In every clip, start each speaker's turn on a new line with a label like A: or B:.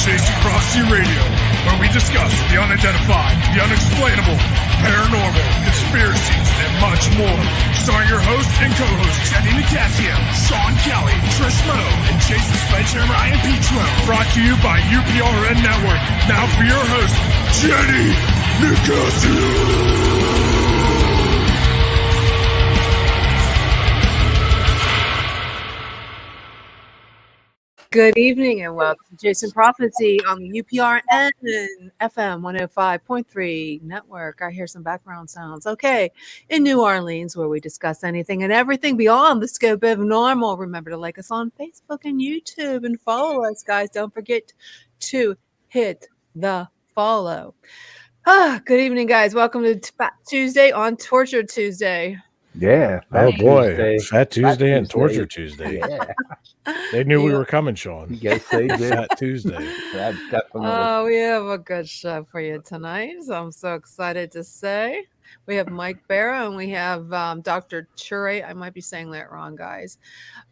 A: Chasing Prophecy Radio, where we discuss the unidentified, the unexplainable, paranormal, conspiracies, and much more. Starring your host and co-hosts, Jenny Nicasio, Sean Kelly, Trish Lowe, and Jason Sledgehammer Ryan Petro. Brought to you by UPRN Network. Now for your host, Jenny Nicasio.
B: Good evening and welcome to Jason Prophecy on the UPRN FM 105.3 network. I hear some background sounds. Okay, in New Orleans, where we discuss anything and everything beyond the scope of normal. Remember to like us on Facebook and YouTube and follow us, guys. Don't forget to hit the follow. Good evening, guys. Welcome to Fat Tuesday on Torture Tuesday.
C: Yeah.
D: Oh boy,
C: Tuesday.
D: Fat Tuesday and Torture Tuesday.
C: Yeah.
D: They knew we were coming, Sean.
C: Yes, they did.
D: Fat Tuesday.
C: That definitely.
B: Oh, we have a good show for you tonight. So I'm so excited to say we have Mike Bara and we have Dr. Turi. I might be saying that wrong, guys.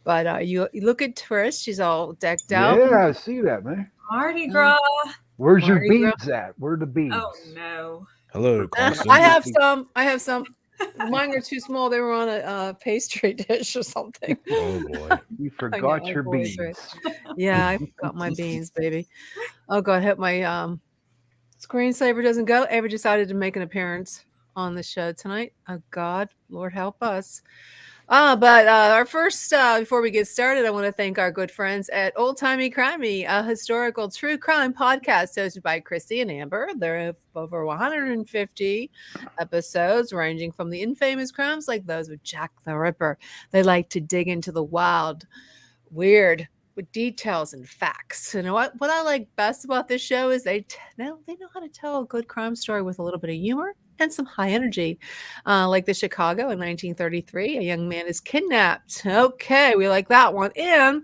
B: But you look at Trish. She's all decked out.
C: Yeah, I see that, man.
E: Mardi Gras.
C: Where's your
B: Mardi Gras.
C: beads at? Where are the beads?
E: Oh no.
D: Hello, Carson.
B: I have some. Mine are too small. They were on a pastry dish or something.
D: Oh boy.
C: You forgot your
B: voice,
C: beads.
B: right? Yeah, I forgot my beans, baby. Oh God, I hope my screensaver doesn't go. Ever decided to make an appearance on the show tonight? Oh God, Lord help us. But our first, before we get started, I want to thank our good friends at Old Timey Crimey, a historical true crime podcast hosted by Christy and Amber. There are over 150 episodes ranging from the infamous crimes like those of Jack the Ripper. They like to dig into the wild, weird, with details and facts. You know what I like best about this show is they know how to tell a good crime story with a little bit of humor and some high energy. Like the Chicago in 1933, a young man is kidnapped. Okay, we like that one. And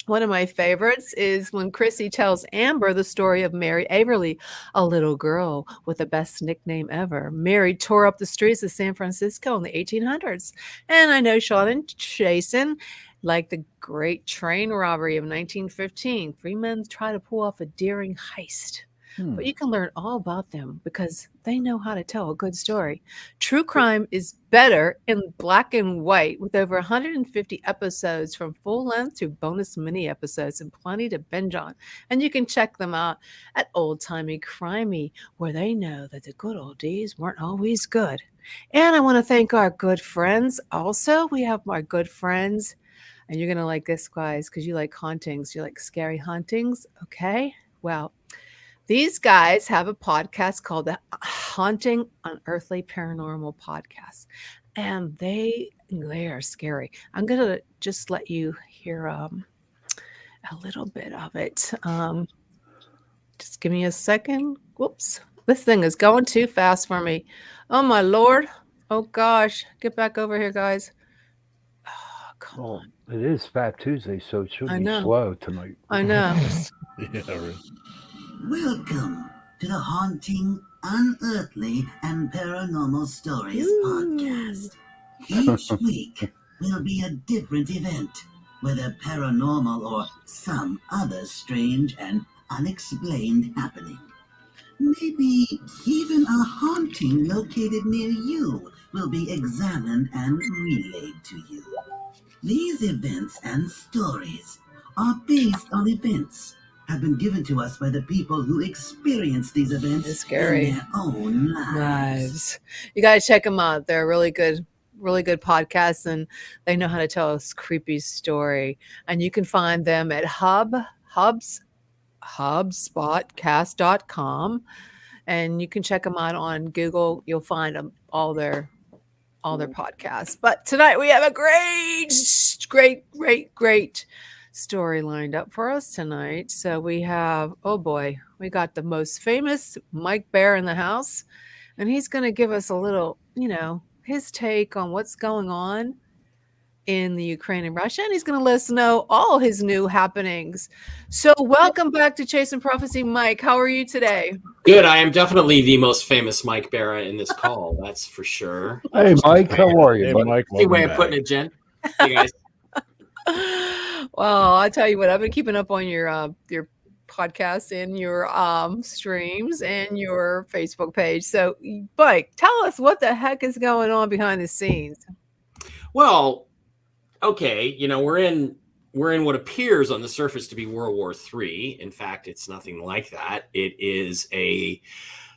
B: one of my favorites is when Chrissy tells Amber the story of Mary Averly, a little girl with the best nickname ever. Mary tore up the streets of San Francisco in the 1800s. And I know Sean and Jason, like the great train robbery of 1915, three men try to pull off a daring heist. But you can learn all about them because they know how to tell a good story. True crime is better in black and white with over 150 episodes from full length to bonus mini episodes and plenty to binge on. And you can check them out at Old Timey Crimey, where they know that the good old days weren't always good. And I want to thank our good friends. Also, we have my good friends, and you're going to like this, guys, because you like hauntings. You like scary hauntings. Okay, well, these guys have a podcast called the Haunting Unearthly Paranormal Podcast, and they are scary. I'm going to just let you hear a little bit of it. Just give me a second. Whoops. This thing is going too fast for me. Oh, my Lord. Oh, gosh. Get back over here, guys. Oh, come on.
C: It is Fat Tuesday, so it should be slow tonight.
B: I know.
D: Yeah, right.
F: Welcome to the Haunting, Unearthly, and Paranormal Stories podcast. Each week will be a different event, whether paranormal or some other strange and unexplained happening. Maybe even a haunting located near you will be examined and relayed to you. These events and stories are based on events have been given to us by the people who experience these events in their own lives.
B: You got to check them out. They're really good podcasts, and they know how to tell a creepy story. And you can find them at hubspotcast.com, and you can check them out on Google. You'll find them all their podcasts. But tonight we have a great story lined up for us tonight. So we have, we got the most famous Mike Bara in the house, and he's going to give us a little, his take on what's going on in the Ukraine and Russia, and he's going to let us know all his new happenings. So welcome back to Chasing Prophecy, Mike. How are you today?
G: Good. I am dedefinitely the most famous Mike Bara in this call. That's for sure.
C: Hey, Mike, how are you?
D: Hey, Mike,
G: Any way of putting it, Jen. Hey, guys.
B: Well, I tell you what, I've been keeping up on your podcast and your streams and your Facebook page. So, Mike, tell us what the heck is going on behind the scenes.
G: Well, okay, we're in what appears on the surface to be World War III. In fact, it's nothing like that. It is a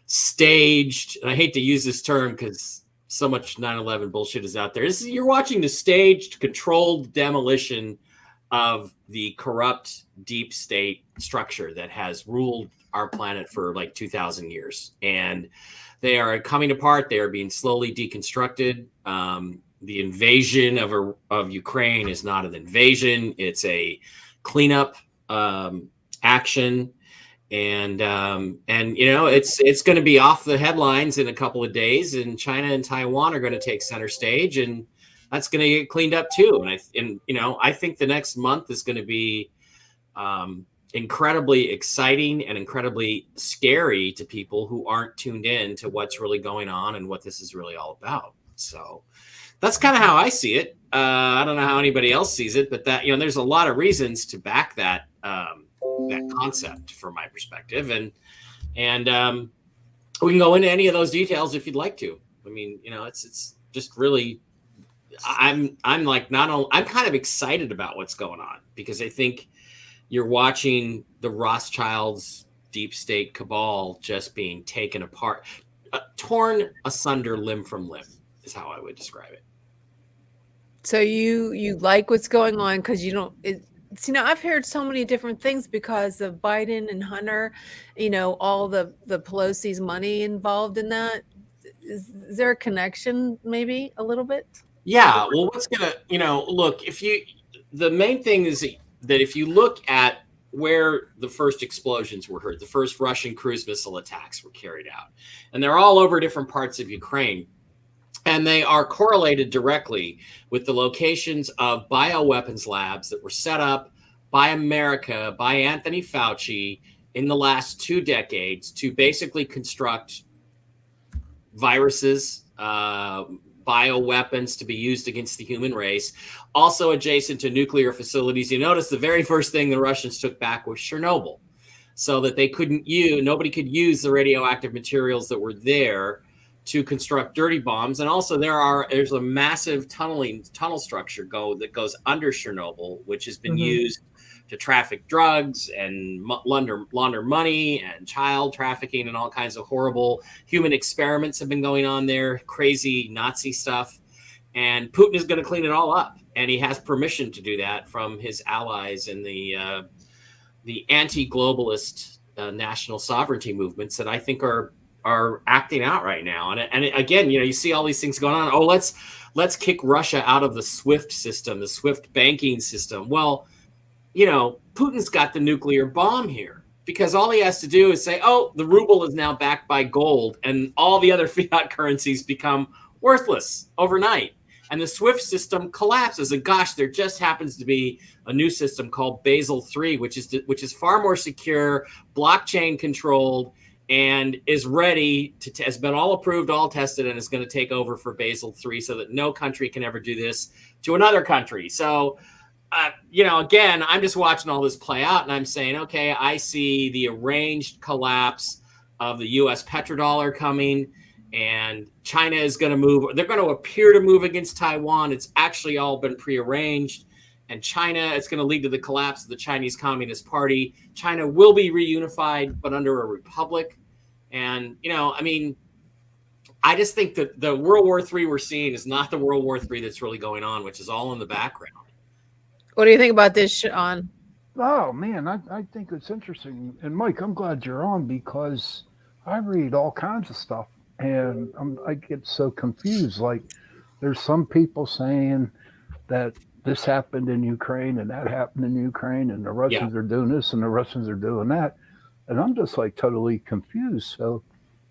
G: staged, and I hate to use this term because so much 9/11 bullshit is out there. You're watching the staged, controlled demolition of the corrupt deep state structure that has ruled our planet for like 2,000 years. And they are coming apart. They are being slowly deconstructed. The invasion of Ukraine is not an invasion. It's a cleanup action. And it's going to be off the headlines in a couple of days, and China and Taiwan are going to take center stage, and that's going to get cleaned up too. I think the next month is going to be incredibly exciting and incredibly scary to people who aren't tuned in to what's really going on and what this is really all about. So that's kind of how I see it. I don't know how anybody else sees it, but that, there's a lot of reasons to back that concept from my perspective. And we can go into any of those details if you'd like to. I mean, it's just really, I'm kind of excited about what's going on, because I think you're watching the Rothschilds deep state cabal just being taken apart, torn asunder limb from limb is how I would describe it.
B: So you like what's going on because you don't. I've heard so many different things because of Biden and Hunter. All the Pelosi's money involved in that. Is there a connection? Maybe a little bit.
G: Yeah. Well, what's gonna look, the main thing is that if you look at where the first explosions were heard, the first Russian cruise missile attacks were carried out, and they're all over different parts of Ukraine. And they are correlated directly with the locations of bioweapons labs that were set up by America, by Anthony Fauci in the last 2 decades to basically construct viruses, bioweapons to be used against the human race, also adjacent to nuclear facilities. You notice the very first thing the Russians took back was Chernobyl, so that nobody could use the radioactive materials that were there to construct dirty bombs. And also there's a massive tunnel structure that goes under Chernobyl, which has been used to traffic drugs and launder money and child trafficking, and all kinds of horrible human experiments have been going on there, crazy Nazi stuff. And Putin is going to clean it all up, and he has permission to do that from his allies in the anti-globalist national sovereignty movements that I think are acting out right now. And again, you see all these things going on. Oh, let's kick Russia out of the SWIFT system, the SWIFT banking system. Well, Putin's got the nuclear bomb here, because all he has to do is say, oh, the ruble is now backed by gold, and all the other fiat currencies become worthless overnight. And the SWIFT system collapses. And gosh, there just happens to be a new system called Basel III, which is far more secure, blockchain controlled, and is ready to has been all approved, all tested, and is going to take over for Basel III, so that no country can ever do this to another country. So, again, I'm just watching all this play out, and I'm saying, okay, I see the arranged collapse of the U.S. petrodollar coming, and China is going to move. They're going to appear to move against Taiwan. It's actually all been prearranged. And China, it's going to lead to the collapse of the Chinese Communist Party. China will be reunified, but under a republic. And, I just think that the World War III we're seeing is not the World War III that's really going on, which is all in the background.
B: What do you think about this, Sean?
C: Oh, man, I think it's interesting. And, Mike, I'm glad you're on, because I read all kinds of stuff, and I get so confused. Like, there's some people saying that this happened in Ukraine and that happened in Ukraine, and the Russians are doing this and the Russians are doing that. And I'm just like totally confused. So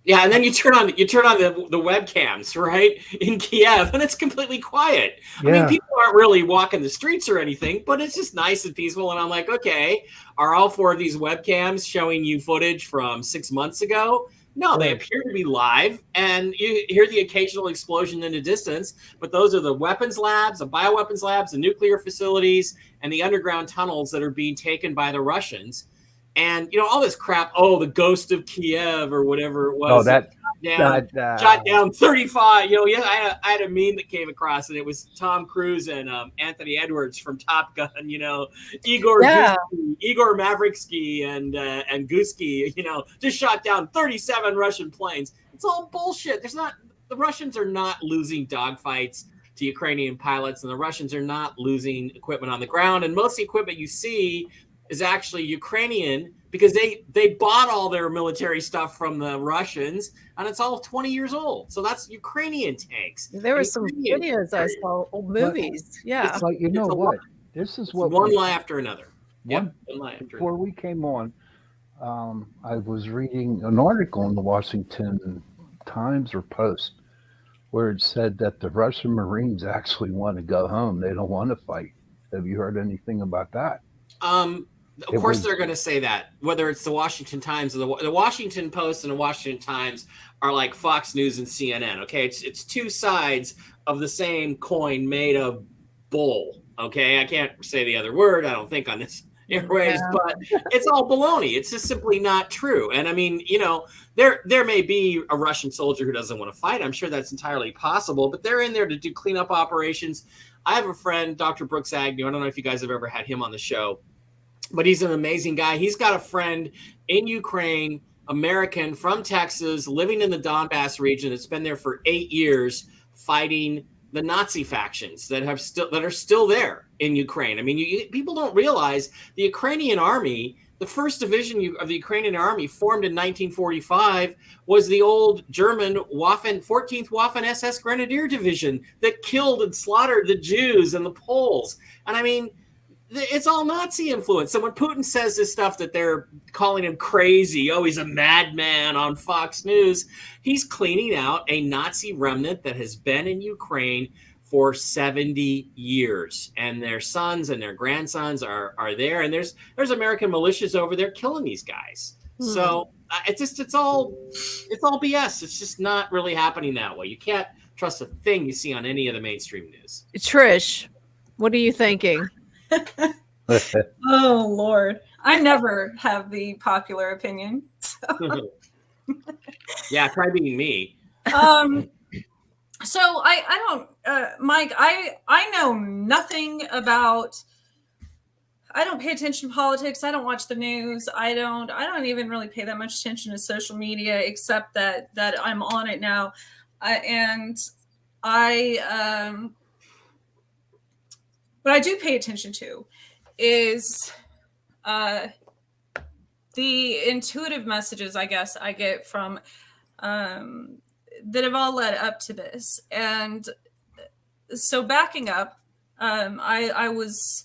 G: yeah, and then you turn on the webcams, right, in Kiev, and it's completely quiet. I mean, people aren't really walking the streets or anything, but it's just nice and peaceful. And I'm like, okay, are all 4 of these webcams showing you footage from 6 months ago? No, they appear to be live, and you hear the occasional explosion in the distance, but those are the weapons labs, the bioweapons labs, the nuclear facilities, and the underground tunnels that are being taken by the Russians. And all this crap. Oh, the ghost of Kiev or whatever it was.
C: Oh, that
G: shot down 35. Yeah, I had a meme that came across, and it was Tom Cruise and Anthony Edwards from Top Gun. Igor Mavriksky and Gusky. Just shot down 37 Russian planes. It's all bullshit. The Russians are not losing dogfights to Ukrainian pilots, and the Russians are not losing equipment on the ground. And most of the equipment you see is actually Ukrainian, because they bought all their military stuff from the Russians, and it's all 20 years old. So that's Ukrainian tanks.
B: There were some videos I saw, old movies. Yeah.
C: It's like, you know what? This is what
G: one lie after another.
C: One lie after before we came on, I was reading an article in the Washington Times or Post where it said that the Russian Marines actually want to go home. They don't want to fight. Have you heard anything about that?
G: Of course, they're going to say that, whether it's the Washington Times or the Washington Post and the Washington Times are like Fox News and CNN. Okay, it's two sides of the same coin made of bull. Okay, I can't say the other word, I don't think, on this airwaves, but it's all baloney. It's just simply not true. And I mean, there may be a Russian soldier who doesn't want to fight. I'm sure that's entirely possible, but they're in there to do cleanup operations. I have a friend, Dr. Brooks Agnew. I don't know if you guys have ever had him on the show, but he's an amazing guy. He's got a friend in Ukraine, American from Texas, living in the Donbass region, that's been there for 8 years fighting the Nazi factions that are still there in Ukraine. I mean, people don't realize the Ukrainian army, the first division of the Ukrainian army formed in 1945 was the old German 14th Waffen SS Grenadier Division that killed and slaughtered the Jews and the Poles. And I mean, it's all Nazi influence. So when Putin says this stuff that they're calling him crazy, he's a madman on Fox News, he's cleaning out a Nazi remnant that has been in Ukraine for 70 years. And their sons and their grandsons are there. And there's American militias over there killing these guys. So it's all BS. It's just not really happening that way. You can't trust a thing you see on any of the mainstream news.
B: Trish, what are you thinking?
E: Oh Lord, I never have the popular opinion. So.
G: Yeah, try being me.
E: So I don't, Mike. I know nothing about. I don't pay attention to politics. I don't watch the news. I don't even really pay that much attention to social media, except that I'm on it now, what I do pay attention to is the intuitive messages, I guess, I get from that have all led up to this. And so backing up, it was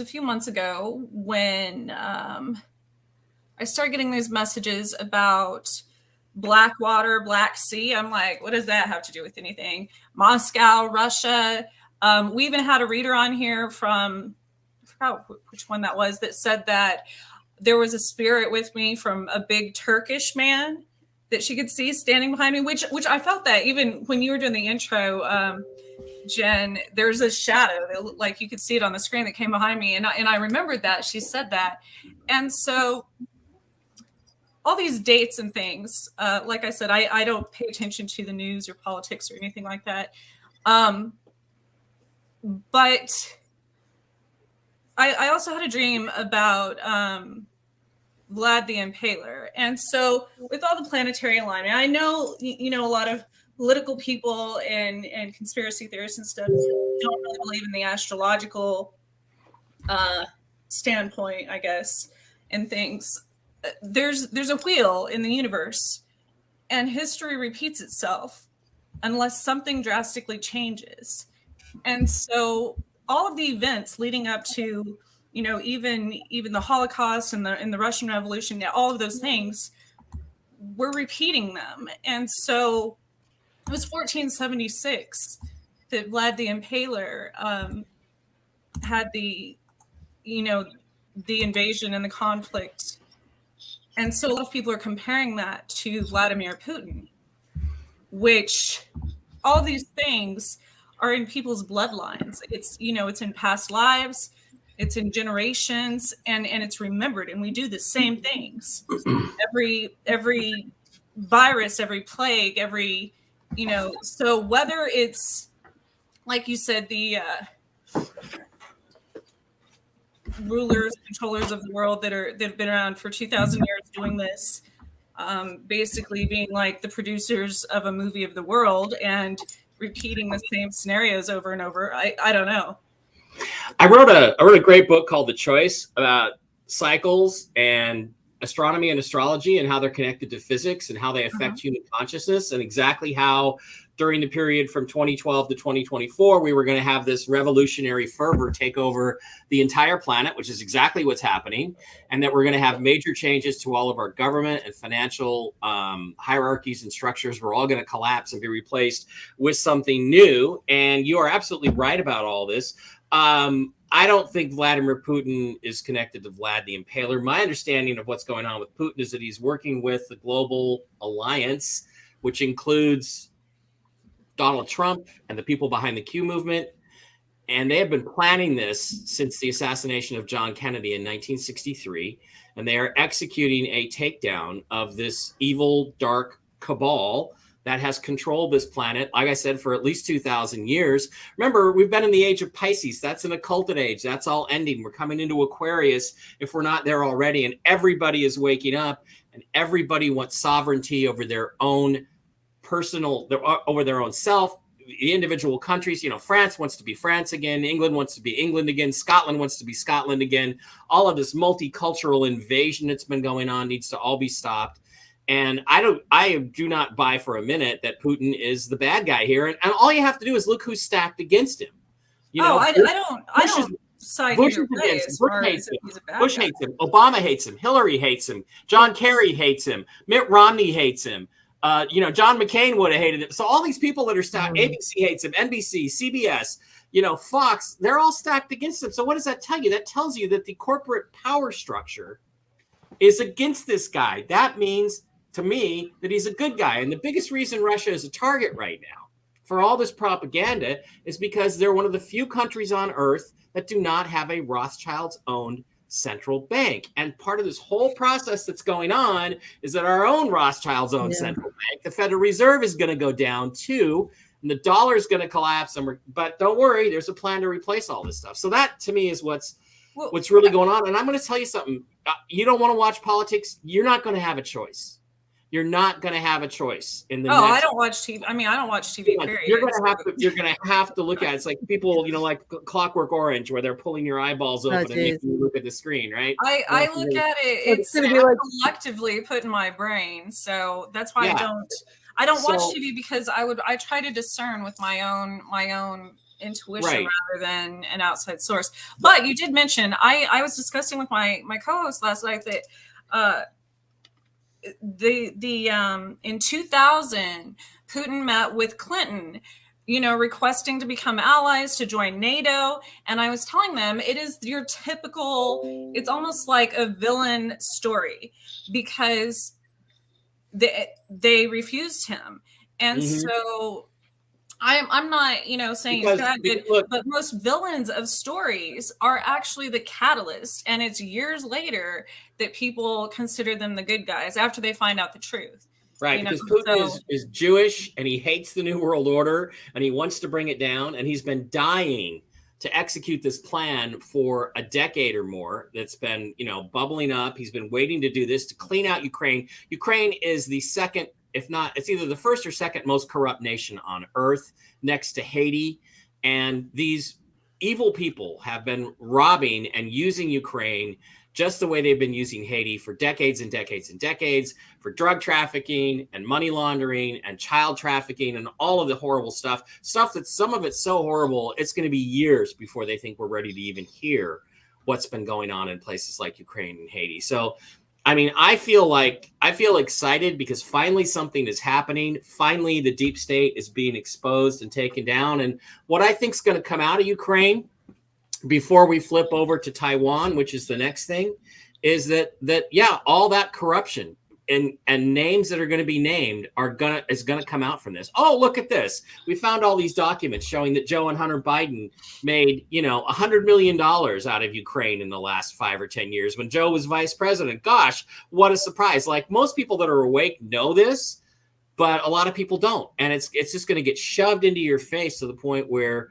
E: a few months ago when I started getting these messages about Black Water, Black Sea. I'm like, what does that have to do with anything? Moscow, Russia. We even had a reader on here from, I forgot which one that was, that said that there was a spirit with me from a big Turkish man that she could see standing behind me, which I felt that even when you were doing the intro, Jen, there's a shadow that, like, you could see it on the screen that came behind me. And I remembered that she said that. And so all these dates and things, like I said, I don't pay attention to the news or politics or anything like that. But I also had a dream about Vlad the Impaler. And so with all the planetary alignment, I know, a lot of political people and conspiracy theorists and stuff don't really believe in the astrological standpoint, I guess, and things. There's a wheel in the universe, and history repeats itself unless something drastically changes. And so all of the events leading up to, even the Holocaust and the Russian Revolution, all of those things, we're repeating them. And so it was 1476 that Vlad the Impaler had the invasion and the conflict. And so a lot of people are comparing that to Vladimir Putin, which all these things are in people's bloodlines. It's, it's in past lives. It's in generations, and it's remembered, and we do the same things. every virus, every plague, every, so whether it's, like you said, the rulers, controllers of the world that have been around for 2,000 years doing this, basically being like the producers of a movie of the world and repeating the same scenarios over and over. I don't know.
G: I wrote a great book called The Choice about cycles and astronomy and astrology and how they're connected to physics and how they affect human consciousness, and exactly how during the period from 2012 to 2024, we were going to have this revolutionary fervor take over the entire planet, which is exactly what's happening, and that we're going to have major changes to all of our government and financial hierarchies and structures. We're all going to collapse and be replaced with something new. And you are absolutely right about all this. I don't think Vladimir Putin is connected to Vlad the Impaler. My understanding of what's going on with Putin is that he's working with the global alliance, which includes Donald Trump and the people behind the Q movement. And they have been planning this since the assassination of John Kennedy in 1963. And they are executing a takedown of this evil, dark cabal that has controlled this planet, like I said, for at least 2,000 years. Remember, we've been in the age of Pisces. That's an occulted age. That's all ending. We're coming into Aquarius if we're not there already. And everybody is waking up, and everybody wants sovereignty over their own over their own self. The individual countries, France wants to be France again. England wants to be England again. Scotland wants to be Scotland again. All of this multicultural invasion that's been going on needs to all be stopped. And I do not buy for a minute that Putin is the bad guy here. And all you have to do is look who's stacked against him.
E: I don't side
G: Bush
E: either way
G: is
E: as
G: against him.
E: far
G: Bush
E: as
G: hates him.
E: he's a bad
G: Bush
E: guy.
G: hates him. Obama hates him. Hillary hates him. John Kerry hates him. Mitt Romney hates him. John McCain would have hated him. So all these people that are stacked, ABC hates him, NBC, CBS, Fox, they're all stacked against him. So what does that tell you? That tells you that the corporate power structure is against this guy. That means, to me, that he's a good guy. And the biggest reason Russia is a target right now for all this propaganda is because they're one of the few countries on earth that do not have a Rothschilds-owned central bank. And part of this whole process that's going on is that our own Rothschilds-owned central bank, the Federal Reserve, is going to go down too, and the dollar is going to collapse. But don't worry, there's a plan to replace all this stuff. So that, to me, is what's really going on. And I'm going to tell you something. You don't want to watch politics, you're not going to have a choice. You're not going to have a choice in the next.
E: I don't watch TV. I mean, I don't watch TV. Period.
G: You're going to have to look at it. It's like people, like Clockwork Orange, where they're pulling your eyeballs open and making you look at the screen, right?
E: I look at it. It's collectively put in my brain, so that's why I don't watch TV, because I try to discern with my own intuition rather than an outside source. But you did mention I was discussing with my co-host last night that in 2000 Putin met with Clinton, requesting to become allies, to join NATO. And I was telling them it is your typical, it's almost like a villain story, because they refused him. And so I'm not, saying it's bad, but most villains of stories are actually the catalyst. And it's years later that people consider them the good guys after they find out the truth.
G: Right, because Putin is Jewish, and he hates the New World Order, and he wants to bring it down. And he's been dying to execute this plan for a decade or more. That's been, bubbling up. He's been waiting to do this to clean out Ukraine. Ukraine is the second, if not, it's either the first or second most corrupt nation on earth, next to Haiti. And these evil people have been robbing and using Ukraine just the way they've been using Haiti for decades and decades and decades, for drug trafficking and money laundering and child trafficking and all of the horrible stuff that some of it's so horrible, it's going to be years before they think we're ready to even hear what's been going on in places like Ukraine and Haiti. So, I mean, I feel excited because finally something is happening. Finally, the deep state is being exposed and taken down. And what I think is going to come out of Ukraine before we flip over to Taiwan, which is the next thing, is that all that corruption, and names that are going to be named is going to come out from this. Oh, look at this. We found all these documents showing that Joe and Hunter Biden made, $100 million out of Ukraine in the last 5 or 10 years when Joe was vice president. Gosh, what a surprise. Like, most people that are awake know this, but a lot of people don't. And it's just going to get shoved into your face to the point where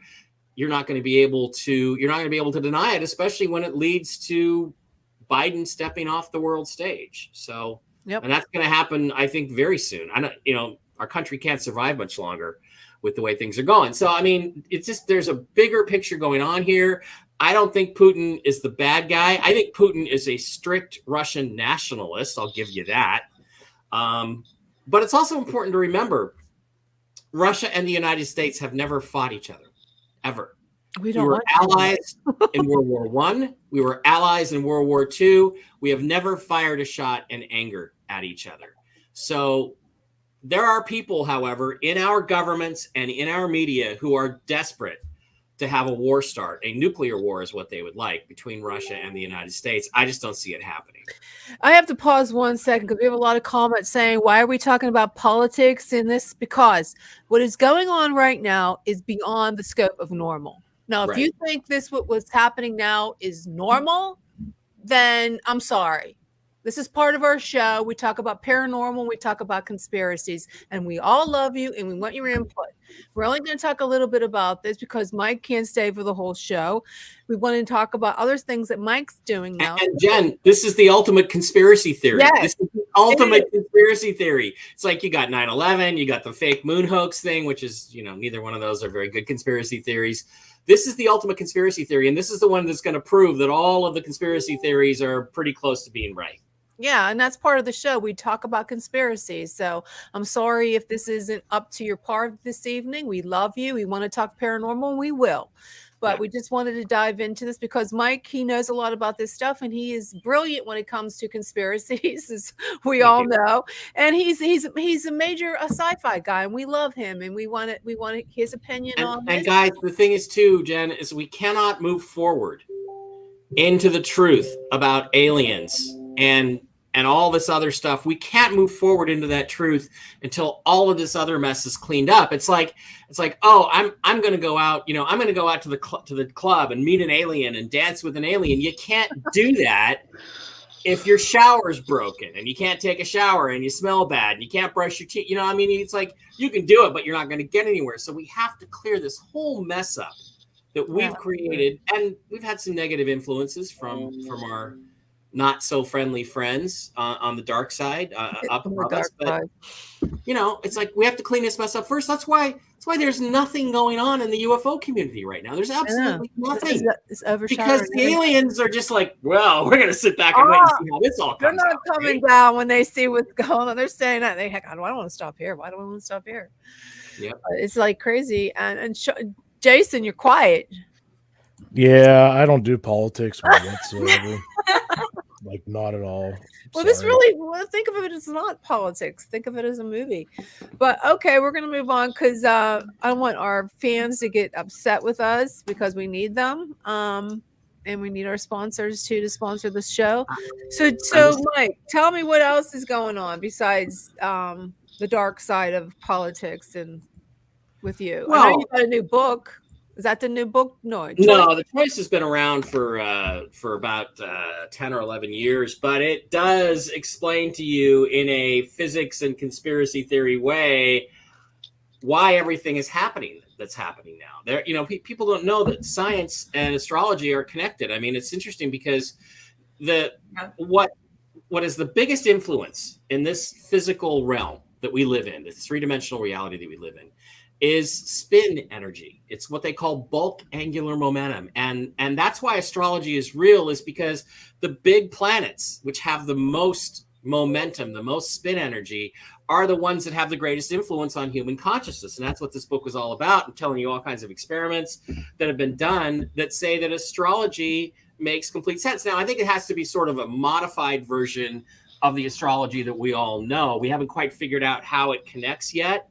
G: you're not going to be able to deny it, especially when it leads to Biden stepping off the world stage. So,
B: Yep.
G: And that's going to happen, I think, very soon. I know, our country can't survive much longer with the way things are going. So, I mean, it's just, there's a bigger picture going on here. I don't think Putin is the bad guy. I think Putin is a strict Russian nationalist. I'll give you that. But it's also important to remember Russia and the United States have never fought each other, ever. We were allies in World War I. We were allies in World War II. We have never fired a shot in anger at each other. So there are people, however, in our governments and in our media who are desperate to have a war start. A nuclear war is what they would like between Russia and the United States. I just don't see it happening.
B: I have to pause 1 second because we have a lot of comments saying, why are we talking about politics in this? Because what is going on right now is beyond the scope of normal. Now, if you think what's happening now is normal, then I'm sorry. This is part of our show. We talk about paranormal, we talk about conspiracies, and we all love you and we want your input. We're only going to talk a little bit about this because Mike can't stay for the whole show. We want to talk about other things that Mike's doing now.
G: And Jen, this is the ultimate conspiracy theory.
B: Yes,
G: this is the ultimate conspiracy theory. It's like you got 9/11, you got the fake moon hoax thing, which is, neither one of those are very good conspiracy theories. This is the ultimate conspiracy theory, and this is the one that's going to prove that all of the conspiracy theories are pretty close to being right.
B: Yeah, and that's part of the show. We talk about conspiracies. So I'm sorry if this isn't up to your par this evening. We love you. We want to talk paranormal, and we will. But we just wanted to dive into this because Mike, he knows a lot about this stuff, and he is brilliant when it comes to conspiracies, as we all know. And he's a major sci-fi guy, and we love him, and we want his opinion on this.
G: And guys, the thing is too, Jen, is we cannot move forward into the truth about aliens and all this other stuff. We can't move forward into that truth until all of this other mess is cleaned up. It's like, oh, I'm going to go out, I'm going to go out to the club and meet an alien and dance with an alien. You can't do that if your shower's broken and you can't take a shower and you smell bad and you can't brush your teeth. It's like you can do it, but you're not going to get anywhere. So we have to clear this whole mess up that we've created, and we've had some negative influences from our not so friendly friends on the dark side up above us. But it's like we have to clean this mess up first. That's why there's nothing going on in the UFO community right now. There's absolutely nothing.
B: It's
G: because the aliens are just like, well, we're gonna sit back and wait and see how this all comes out.
B: They're not coming down when they see what's going on. They're saying that I don't want to stop here. Why do I want to stop here?
G: Yeah,
B: it's like crazy. And Jason, you're quiet.
D: Yeah, I don't do politics whatsoever. Like, not at all.
B: Well, this really, think of it as not politics. Think of it as a movie. But okay, we're going to move on because I don't want our fans to get upset with us because we need them. And we need our sponsors too to sponsor the show. So Mike, tell me what else is going on besides the dark side of politics and with you. Well, I know you got a new book. Is that the new book? No,
G: the choice has been around for about 10 or 11 years, but it does explain to you in a physics and conspiracy theory way why everything is happening that's happening now. There, people don't know that science and astrology are connected. I mean, it's interesting because what is the biggest influence in this physical realm that we live in, this three-dimensional reality that we live in, is spin energy. It's what they call bulk angular momentum. And that's why astrology is real, is because the big planets, which have the most momentum, the most spin energy, are the ones that have the greatest influence on human consciousness. And that's what this book was all about. I'm telling you all kinds of experiments that have been done that say that astrology makes complete sense. Now, I think it has to be sort of a modified version of the astrology that we all know. We haven't quite figured out how it connects yet,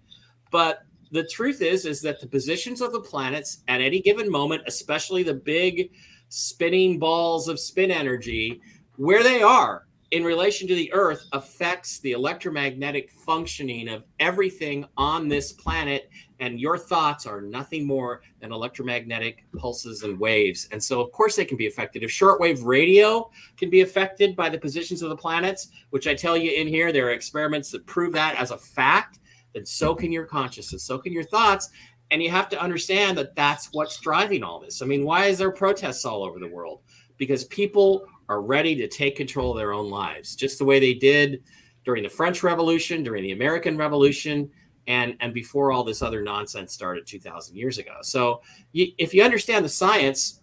G: but the truth is that the positions of the planets at any given moment, especially the big spinning balls of spin energy, where they are in relation to the Earth affects the electromagnetic functioning of everything on this planet. And your thoughts are nothing more than electromagnetic pulses and waves. And so, of course, they can be affected. If shortwave radio can be affected by the positions of the planets, which I tell you in here, there are experiments that prove that as a fact, then so can your consciousness, so can your thoughts. And you have to understand that that's what's driving all this. I mean, why is there protests all over the world? Because people are ready to take control of their own lives, just the way they did during the French Revolution, during the American Revolution, and before all this other nonsense started 2,000 years ago. So if you understand the science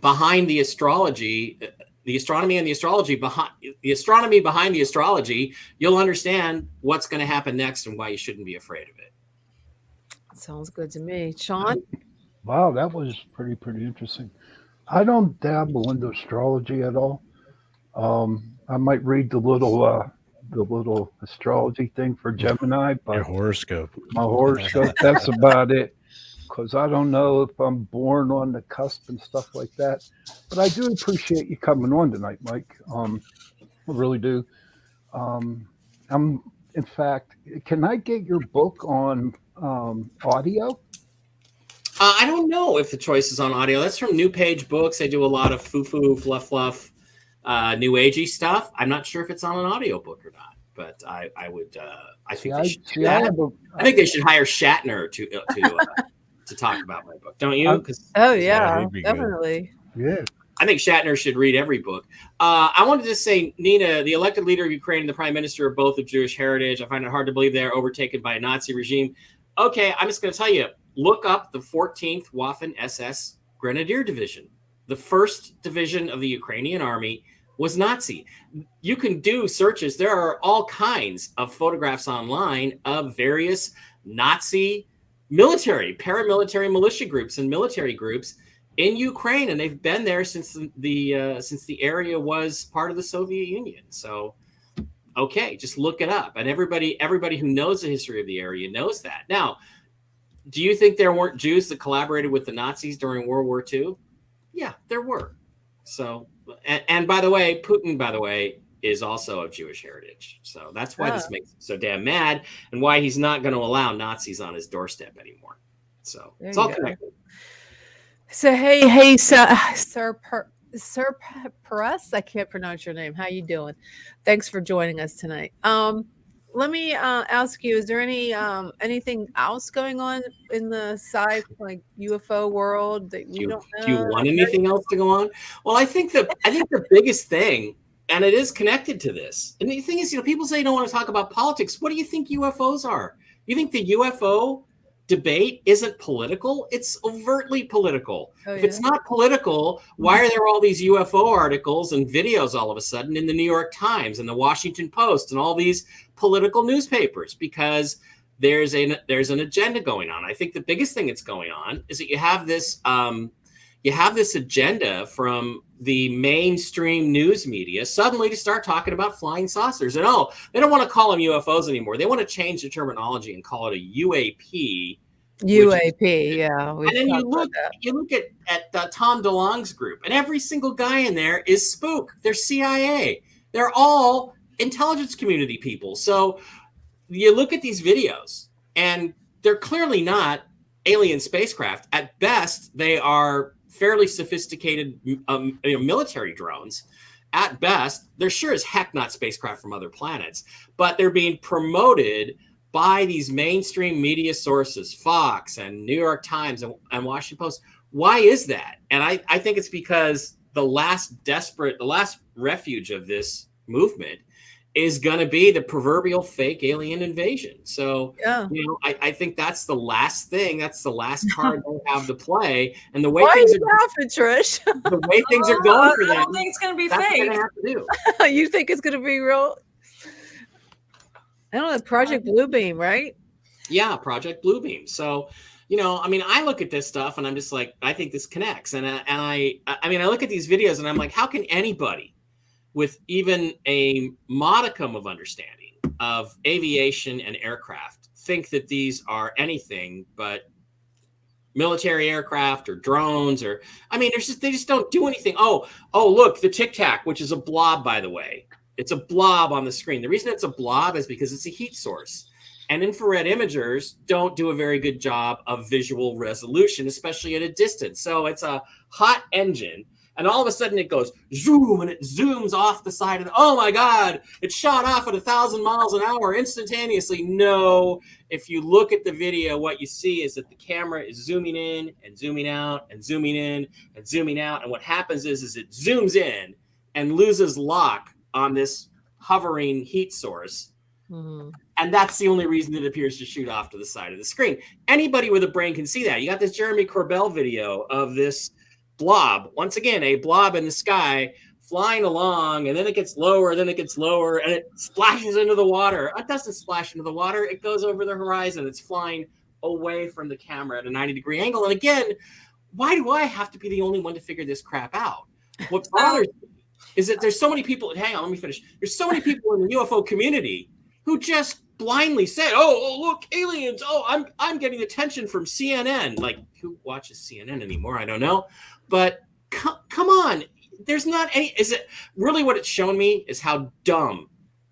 G: behind the astrology, the astronomy and the astrology behind the astronomy behind the astrology, you'll understand what's going to happen next and why you shouldn't be afraid of it.
B: Sounds good to me. Sean?
C: Wow, that was pretty interesting. I don't dabble into astrology at all. I might read the little astrology thing for Gemini,
D: Your
C: but
D: horoscope.
C: my horoscope, that's about it. Because I don't know if I'm born on the cusp and stuff like that. But I do appreciate you coming on tonight, Mike. I really do. In fact, can I get your book on audio?
G: I don't know if the choice is on audio. That's from New Page Books. They do a lot of foo-foo, fluff, new agey stuff. I'm not sure if it's on an audio book or not, but I would. I think they should do that. I think they should hire Shatner to talk about my book. Don't you?
B: Oh yeah,
D: he'd be
B: definitely.
C: Yeah.
G: I think Shatner should read every book. I wanted to say, Nina, the elected leader of Ukraine and the prime minister are both of Jewish heritage. I find it hard to believe they're overtaken by a Nazi regime. Okay, I'm just going to tell you. Look up the 14th Waffen SS Grenadier Division. The 1st division of the Ukrainian army was Nazi. You can do searches. There are all kinds of photographs online of various Nazi military, paramilitary militia groups and military groups in Ukraine, and they've been there since the area was part of the Soviet Union. So, okay, just look it up. And everybody who knows the history of the area knows that. Now, do you think there weren't Jews that collaborated with the Nazis during World War II? Yeah, there were. So, and by the way, Putin, is also of Jewish heritage. So that's why this makes him so damn mad and why he's not going to allow Nazis on his doorstep anymore. So it's all connected.
B: So, hey, Sir Perez, I can't pronounce your name. How you doing? Thanks for joining us tonight. Let me ask you: is there anything else going on in the sci like UFO world that you don't know?
G: Do you want anything else to go on? Well, I think the biggest thing, and it is connected to this. And the thing is, people say you don't want to talk about politics. What do you think UFOs are? You think the UFO debate isn't political? It's overtly political. If it's not political, why are there all these UFO articles and videos all of a sudden in the New York Times and the Washington Post and all these political newspapers? Because there's an agenda going on. I think the biggest thing that's going on is that you have this agenda from the mainstream news media suddenly to start talking about flying saucers. And they don't want to call them UFOs anymore. They want to change the terminology and call it a UAP.
B: Yeah.
G: And then you look at Tom DeLonge's group, and every single guy in there is spook. They're CIA. They're all intelligence community people. So you look at these videos, and they're clearly not alien spacecraft. At best, they are fairly sophisticated military drones. At best, they're sure as heck not spacecraft from other planets, but they're being promoted by these mainstream media sources, Fox and New York Times and Washington Post. Why is that? And I think it's because the last refuge of this movement is going to be the proverbial fake alien invasion. So, I think that's the last thing. That's the last card they have to play. And the way things are
B: laughing, Trish?
G: The way things are going for them,
E: I don't think it's going to be
G: that's
E: fake.
G: what they have to do.
B: You think it's going to be real? I don't know. Project Bluebeam, right?
G: Yeah, Project Bluebeam. So, I look at this stuff and I'm just like, I think this connects. And I look at these videos and I'm like, how can anybody with even a modicum of understanding of aviation and aircraft think that these are anything but military aircraft or drones they just don't do anything. Oh, look, the Tic Tac, which is a blob, by the way. It's a blob on the screen. The reason it's a blob is because it's a heat source. And infrared imagers don't do a very good job of visual resolution, especially at a distance. So it's a hot engine. And all of a sudden it goes zoom and it zooms off the side of the, oh my God, it shot off at 1,000 miles an hour instantaneously. No, if you look at the video, what you see is that the camera is zooming in and zooming out and zooming in and zooming out. And what happens is it zooms in and loses lock on this hovering heat source.
B: Mm-hmm.
G: And that's the only reason it appears to shoot off to the side of the screen. Anybody with a brain can see that. You got this Jeremy Corbell video of this blob, once again, a blob in the sky flying along, and then it gets lower, then it gets lower, and it splashes into the water. It doesn't splash into the water. It goes over the horizon. It's flying away from the camera at a 90-degree angle. And again, why do I have to be the only one to figure this crap out? What bothers me is that there's so many people, hang on, let me finish. There's so many people in the UFO community who just blindly said, oh, look, aliens. Oh, I'm getting attention from CNN. Like, who watches CNN anymore? I don't know. But come on. There's not any. Is it really what it's shown me is how dumb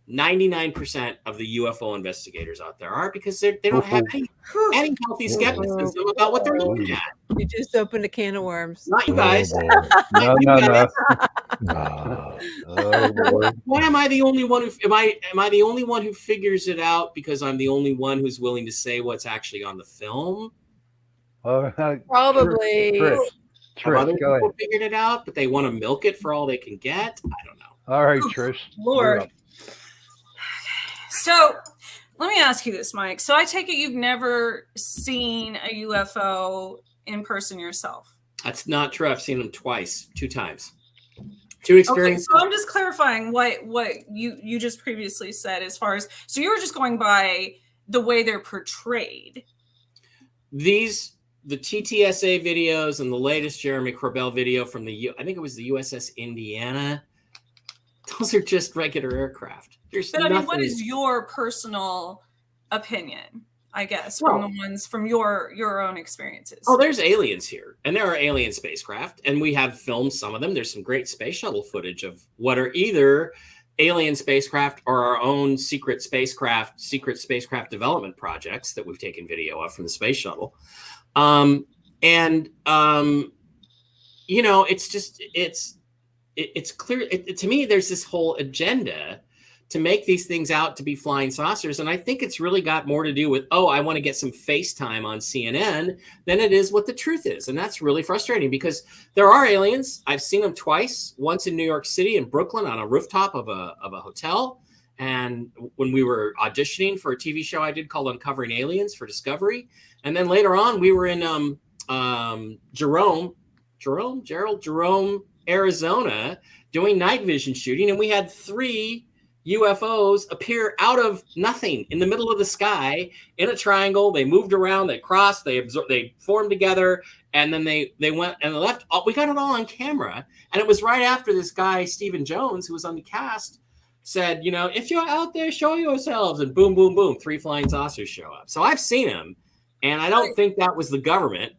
G: 99% of the UFO investigators out there are, because they don't have any healthy skepticism about what they're looking at.
B: You just opened a can of worms.
G: Not you guys.
C: No.
G: Why am I the only one who am I the only one who figures it out because I'm the only one who's willing to say what's actually on the film?
B: Probably.
G: Have other people figured it out, but they want to milk it for all they can get? I don't know.
C: All right, Trish.
E: Lord. So let me ask you this, Mike. So I take it you've never seen a UFO in person yourself.
G: That's not true. I've seen them twice, 2 times. 2 experiences.
E: Okay, so I'm just clarifying what you just previously said as far as, so you were just going by the way they're portrayed. The TTSA videos and the latest Jeremy Corbell video from I think it was the USS Indiana. Those are just regular aircraft. But I mean, what is your personal opinion, I guess, from the ones from your own experiences?
G: Oh, there's aliens here, and there are alien spacecraft, and we have filmed some of them. There's some great space shuttle footage of what are either alien spacecraft or our own secret spacecraft development projects that we've taken video of from the space shuttle. You know, it's clear to me, there's this whole agenda to make these things out to be flying saucers. And I think it's really got more to do with, I want to get some FaceTime on CNN than it is what the truth is. And that's really frustrating because there are aliens. I've seen them twice, once in New York City and Brooklyn on a rooftop of a hotel. And when we were auditioning for a TV show I did called Uncovering Aliens for Discovery. And then later on, we were in Jerome, Arizona, doing night vision shooting. And we had 3 UFOs appear out of nothing in the middle of the sky in a triangle. They moved around, they crossed, they formed together, and then they went and left. We got it all on camera. And it was right after this guy, Stephen Jones, who was on the cast, said, you know, if you're out there, show yourselves. And boom, boom, boom, 3 flying saucers show up. So I've seen them, and I don't think that was the government.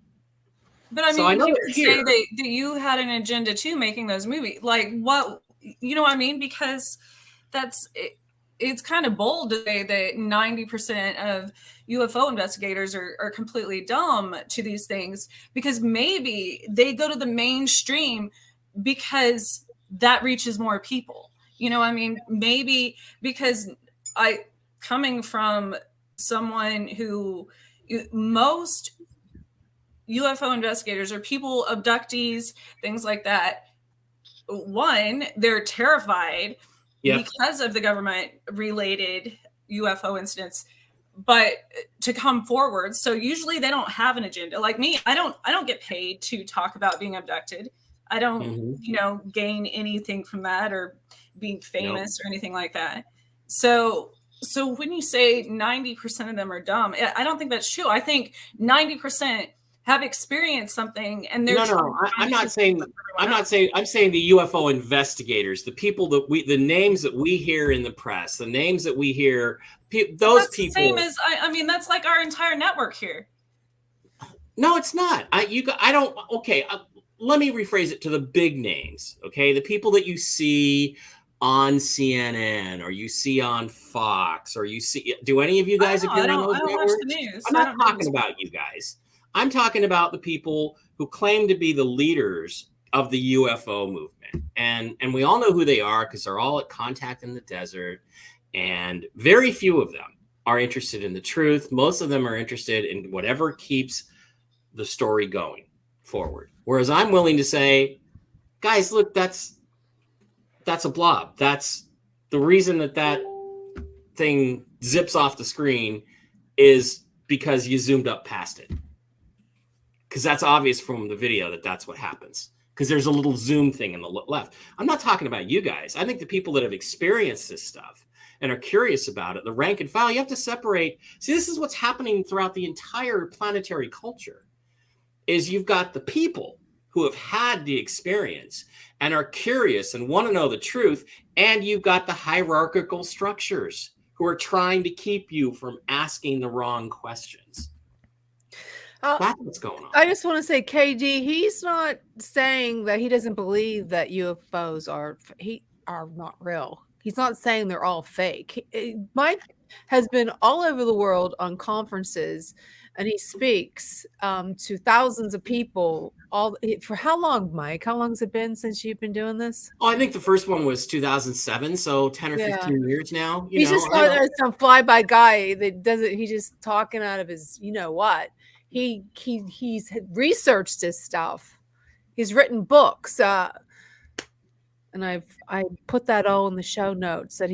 E: But I mean,
G: so I know
E: you could say that you had an agenda too, making those movies. Like, what, you know what I mean? Because it's kind of bold to say that 90% of UFO investigators are completely dumb to these things, because maybe they go to the mainstream because that reaches more people. You know, I mean, maybe because coming from someone who most UFO investigators are people, abductees, things like that. One, they're terrified because of the government related UFO incidents, but to come forward. So usually they don't have an agenda. Like me, I don't get paid to talk about being abducted. I don't, gain anything from that or being famous or anything like that. So when you say 90% of them are dumb, I don't think that's true. I think 90% have experienced something, and they're
G: I'm saying the UFO investigators, the people the names that we hear in the press, the names that we hear, those people.
E: Same as that's like our entire network here.
G: No, it's not. Let me rephrase it to the big names. Okay, the people that you see on CNN or you see on Fox or you see, do any of you guys appear on those
E: I don't watch
G: networks?
E: the news.
G: I'm not talking about you guys. I'm talking about the people who claim to be the leaders of the UFO movement. And we all know who they are because they're all at Contact in the Desert. And very few of them are interested in the truth. Most of them are interested in whatever keeps the story going forward. Whereas I'm willing to say, guys, look, that's a blob. That's the reason that thing zips off the screen is because you zoomed up past it. Because that's obvious from the video that that's what happens. Because there's a little zoom thing in the left. I'm not talking about you guys. I think the people that have experienced this stuff and are curious about it, the rank and file, you have to separate. See, this is what's happening throughout the entire planetary culture, is you've got the people who have had the experience and are curious and want to know the truth, and you've got the hierarchical structures who are trying to keep you from asking the wrong questions. That's what's going on.
B: I just want to say, KD, he's not saying that he doesn't believe that UFOs are not real. He's not saying they're all fake. Mike has been all over the world on conferences, and he speaks to thousands of people. For how long, Mike? How long has it been since you've been doing this?
G: Oh, I think the first one was 2007, so 10 or 15 years now.
B: He's just not some fly-by guy that doesn't. He's just talking out of his, you know what. He's researched this stuff. He's written books, and I put that all in the show notes. That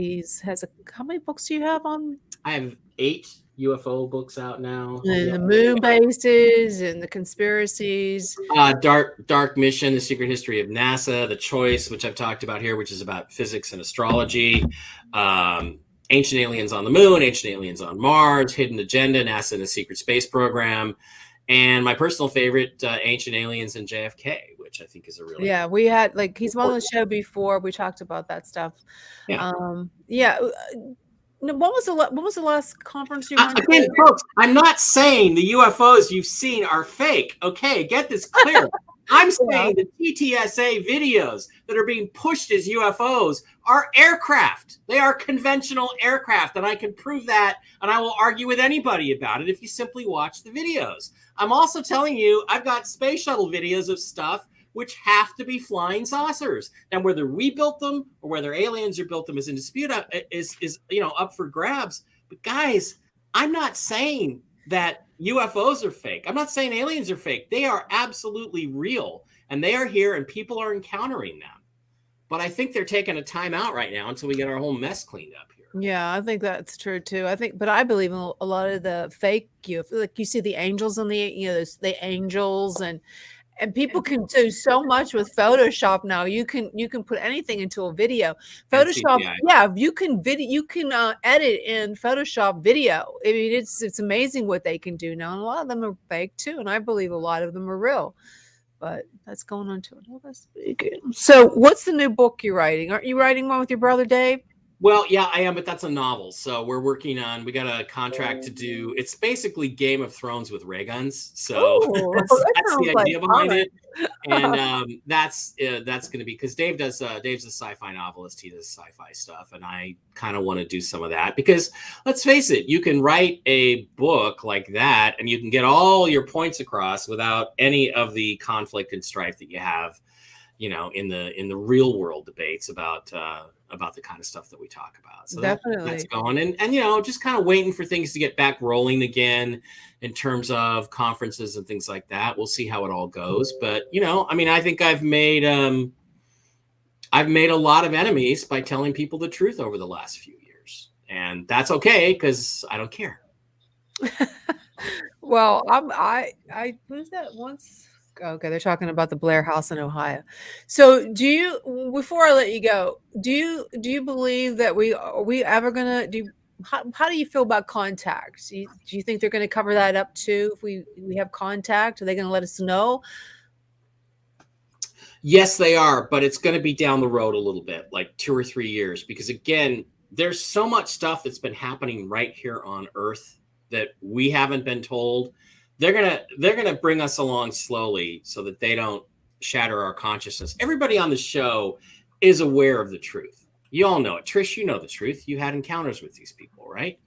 B: how many books do you have on?
G: I have 8 UFO books out now.
B: And the moon bases and the conspiracies.
G: Dark Mission, The Secret History of NASA, The Choice, which I've talked about here, which is about physics and astrology. Ancient Aliens on the Moon, Ancient Aliens on Mars, Hidden Agenda, NASA and the Secret Space Program, and my personal favorite, Ancient Aliens and JFK, which I think is a really
B: we had he's on the show before. We talked about that stuff. When was the last conference you went to?
G: Again, folks, I'm not saying the UFOs you've seen are fake. Okay, get this clear. I'm saying the TTSA videos that are being pushed as UFOs are aircraft. They are conventional aircraft, and I can prove that, and I will argue with anybody about it if you simply watch the videos. I'm also telling you, I've got space shuttle videos of stuff which have to be flying saucers. Now, whether we built them or whether aliens or built them is in dispute, is up for grabs. But guys, I'm not saying that UFOs are fake. I'm not saying aliens are fake. They are absolutely real, and they are here, and people are encountering them. But I think they're taking a time out right now until we get our whole mess cleaned up here.
B: Yeah, I think that's true too. But I believe in a lot of the fake UFO. Like you see the angels on the angels, and people can do so much with Photoshop now. You can put anything into a video. Photoshop, you can edit in Photoshop video. I mean, it's amazing what they can do now. And a lot of them are fake too, and I believe a lot of them are real. But that's going on to another speaking. So, what's the new book you're writing? Aren't you writing one with your brother Dave?
G: Well, yeah, I am, but that's a novel. So we're working on, we got a contract to do, it's basically Game of Thrones with ray guns. So that's the idea behind it. And that's going to be, because Dave's a sci-fi novelist. He does sci-fi stuff. And I kind of want to do some of that because let's face it, you can write a book like that and you can get all your points across without any of the conflict and strife that you have, in the real world debates about the kind of stuff that we talk about. So
B: definitely
G: that's going and just kind of waiting for things to get back rolling again in terms of conferences and things like that. We'll see how it all goes. But I think I've made a lot of enemies by telling people the truth over the last few years. And that's okay because I don't care.
B: Well, I was that once. Okay, they're talking about the Blair House in Ohio. So, before I let you go, do you believe that are we ever gonna do? How do you feel about contact? Do you think they're going to cover that up too? If we have contact, are they going to let us know?
G: Yes, they are, but it's going to be down the road a little bit, like 2 or 3 years, because again, there's so much stuff that's been happening right here on Earth that we haven't been told. They're gonna bring us along slowly so that they don't shatter our consciousness. Everybody on the show is aware of the truth. You all know it. Trish, you know the truth. You had encounters with these people, right?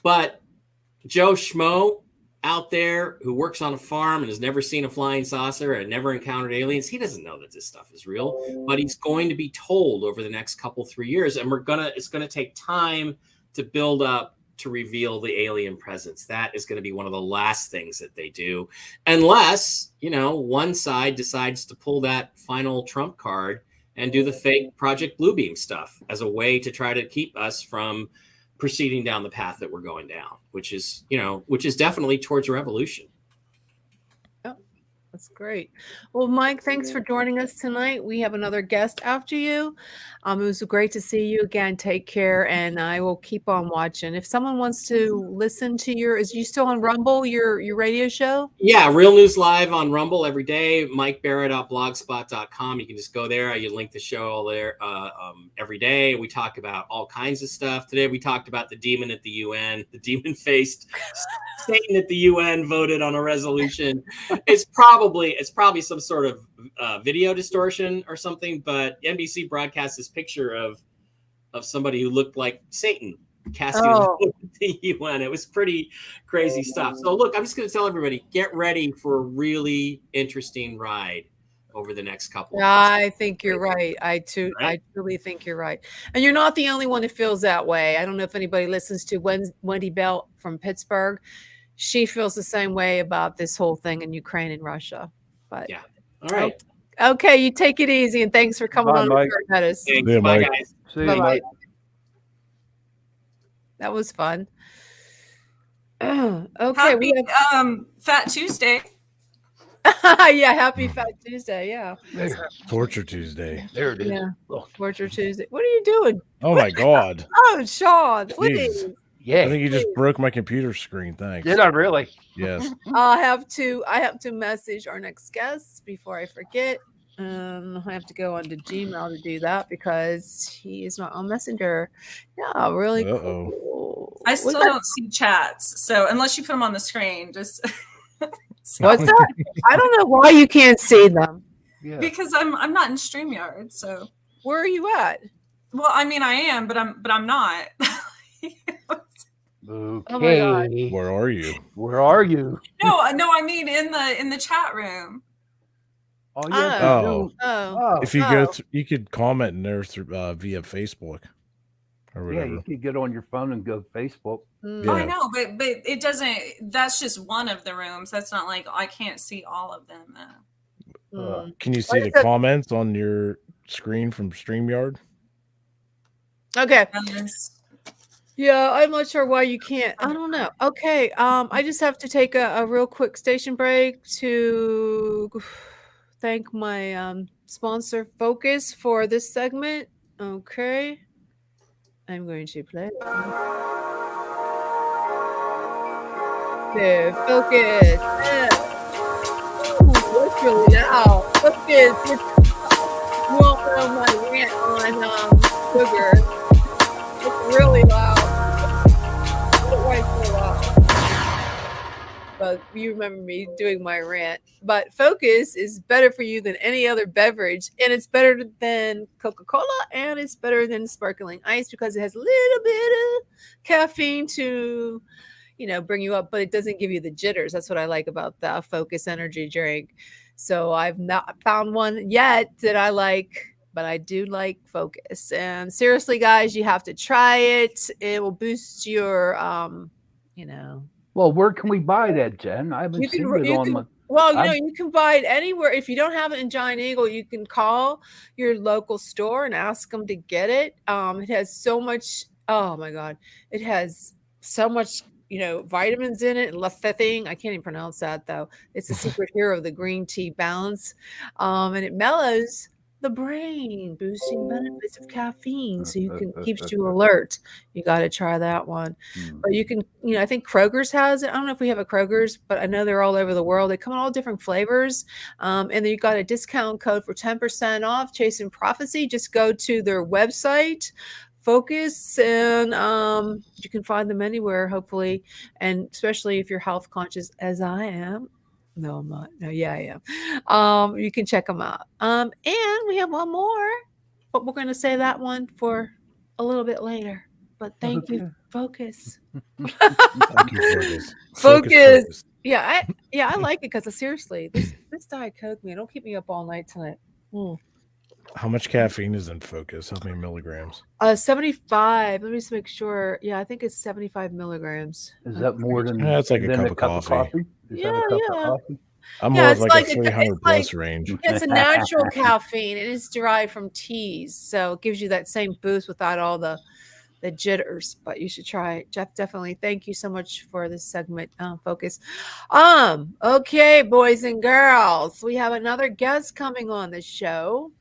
G: But Joe Schmo out there who works on a farm and has never seen a flying saucer and never encountered aliens, he doesn't know that this stuff is real, but he's going to be told over the next 3 years, and it's going to take time to build up to reveal the alien presence. That is going to be one of the last things that they do, unless, one side decides to pull that final trump card and do the fake Project Bluebeam stuff as a way to try to keep us from proceeding down the path that we're going down, which is definitely towards revolution.
B: That's great. Well, Mike, thanks for joining us tonight. We have another guest after you. It was great to see you again. Take care, and I will keep on watching. If someone wants to listen to is you still on Rumble, your radio show?
G: Yeah, Real News Live on Rumble every day. MikeBara.blogspot.com. You can just go there. You link the show there every day. We talk about all kinds of stuff. Today we talked about the demon at the UN, the demon-faced Satan at the UN voted on a resolution. It's probably some sort of video distortion or something, but NBC broadcast this picture of somebody who looked like Satan casting the UN. It was pretty crazy stuff. So look, I'm just going to tell everybody, get ready for a really interesting ride over the next couple of months.
B: I think you're right. I truly think you're right. And you're not the only one who feels that way. I don't know if anybody listens to Wendy Bell from Pittsburgh. She feels the same way about this whole thing in Ukraine and Russia. But
G: yeah. All right.
B: Okay, you take it easy, and thanks for coming on
C: Mike.
B: with us.
G: Thanks. Bye, guys.
C: See you,
B: Bye-bye.
C: Mike.
B: That was fun. Okay,
E: Happy Fat Tuesday.
B: yeah, happy Fat Tuesday. Yeah,
D: Torture Tuesday.
C: There it is.
B: yeah.
C: Look.
B: Torture Tuesday. What are you doing?
D: Oh my God.
B: Oh, Sean, please.
D: Jeez.
C: Yeah.
D: I think you just broke my computer screen. Thanks.
C: Did I really?
D: Yes.
B: I have to message our next guest before I forget. I have to go onto Gmail to do that because he is not on Messenger. Yeah, really cool.
E: I still don't see chats, so unless you put them on the screen, just
B: What's that? I don't know why you can't see them.
C: Yeah.
E: because I'm not in StreamYard. So,
B: Where are you at?
E: well, I mean, I am, but I'm not.
C: Okay.
B: Oh my God.
D: Where are you?
C: Where are you?
E: No, I mean in the chat room.
C: Oh, yeah.
D: Oh.
B: Oh,
D: If you go, you could comment in there through, via Facebook or
C: yeah,
D: whatever.
C: you could get on your phone and go Facebook.
B: mm.
D: Yeah.
E: I know, but it doesn't. That's just one of the rooms. That's not like I can't see all of them.
D: Can you see the comments on your screen from StreamYard?
B: Okay.
E: Yes.
B: Yeah, I'm not sure why you can't. I don't know. Okay. I just have to take a real quick station break to thank my sponsor Focus for this segment. Okay. I'm going to play. There, Focus. Yeah. Ooh, that's really loud. Focus. You won't know my rant on sugar. It's really loud. Why it's so loud? But you remember me doing my rant. But Focus is better for you than any other beverage, and it's better than Coca-Cola, and it's better than sparkling ice because it has a little bit of caffeine to, bring you up, but it doesn't give you the jitters. That's what I like about the Focus energy drink. So I've not found one yet that I like. But I do like Focus. And seriously, guys, you have to try it. It will boost your,
C: Well, where can we buy that, Jen? I haven't seen it on my.
B: Well, you can buy it anywhere. If you don't have it in Giant Eagle, you can call your local store and ask them to get it. It has so much. Oh my God, it has so much. Vitamins in it. Lecithin. I can't even pronounce that though. It's a secret hero of the green tea balance, and it mellows the brain, boosting benefits of caffeine, so keeps you alert. You got to try that one. But you can, I think Kroger's has it. I don't know if we have a Kroger's, but I know they're all over the world. They come in all different flavors, and then you got a discount code for 10% off. Chasing Prophecy. Just go to their website, Focus, and you can find them anywhere, hopefully, and especially if you're health conscious, as I am. No, I'm not. No, yeah, I am. You can check them out. And we have one more. but we're going to say that one for a little bit later. But thank you,
C: Okay.
B: Focus.
D: Thank you, Focus.
B: Focus. Yeah, I like it because seriously, this Diet Coke, man, don't keep me up all night tonight.
D: How much caffeine is in Focus? How many milligrams?
B: 75. Let me just make sure. Yeah, I think it's 75 milligrams.
C: Is that more than,
D: That's like a
C: than
D: cup of coffee.
C: Is
B: Yeah,
C: that a cup
B: yeah.
C: of coffee?
D: I'm
B: Yeah,
D: more of
B: it's
D: like,
B: like
D: a
B: a-
D: 300
B: it's
D: plus
B: like-
D: range.
B: It's a natural caffeine and it's derived from teas. So it gives you that same boost without all the jitters, but you should try it. Jeff, definitely. Thank you so much for this segment, Focus. Okay, boys and girls, we have another guest coming on the show.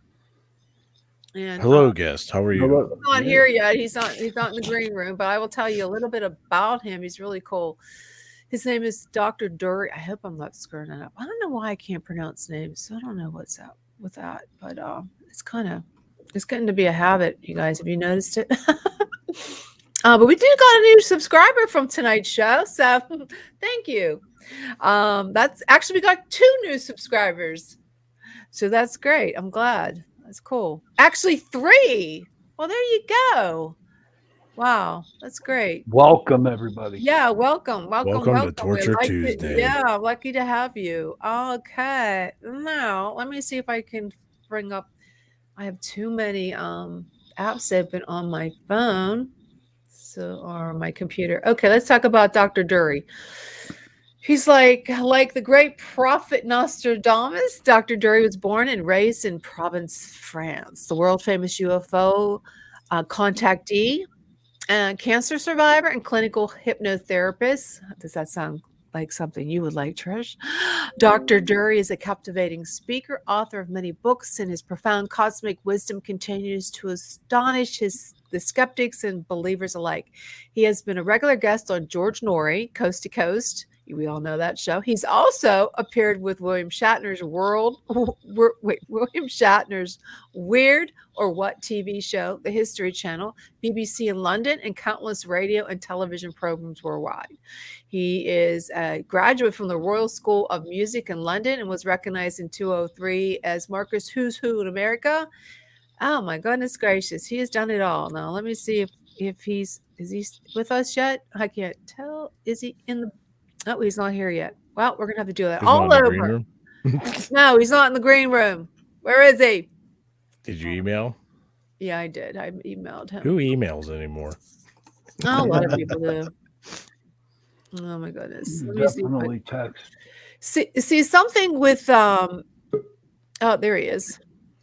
B: And
D: Hello, guest. How are you?
C: Hello.
B: he's not here yet. He's not in the green room, but I will tell you a little bit about him. He's really cool. His name is Dr. Turi. I hope I'm not screwing that up. I don't know why I can't pronounce names. So I don't know what's up with that, but it's getting to be a habit, you guys. Have you noticed it? But we did got a new subscriber from tonight's show, so thank you. That's actually, we got 2 new subscribers, so that's great. I'm glad. That's cool. Actually, 3. Well, there you go. Wow, that's great.
C: Welcome, everybody.
B: Yeah, welcome.
D: Welcome to
B: We
D: Torture
B: like it.
D: Tuesday.
B: Yeah, lucky to have you. Okay. Now, let me see if I can bring up. I have too many apps open on my phone. Or my computer. Okay, let's talk about Dr. Turi. He's like the great prophet Nostradamus. Dr. Turi was born and raised in Provence, France. The world famous UFO contactee, cancer survivor, and clinical hypnotherapist. Does that sound like something you would like, Trish? Dr. Turi is a captivating speaker, author of many books, and his profound cosmic wisdom continues to astonish the skeptics and believers alike. He has been a regular guest on George Norrie, Coast to Coast. We all know that show. He's also appeared with William Shatner's William Shatner's Weird or What TV show, the History Channel, BBC in London, and countless radio and television programs worldwide. He is a graduate from the Royal School of Music in London and was recognized in 2003 as Marcus Who's Who in America. Oh my goodness gracious, he has done it all. Now let me see if is he with us yet? I can't tell. Is he in the? Oh, he's not here yet. Well, we're gonna have to do that
D: He's
B: all
D: not in the green
B: over.
D: room?
B: No, he's not in the green room. Where is he?
D: Did you email?
B: Yeah, I did. I emailed him.
D: Who emails anymore?
B: Oh, a lot of people do. Oh my goodness. Let me see if I-
C: Definitely text.
B: See something with oh, there he is.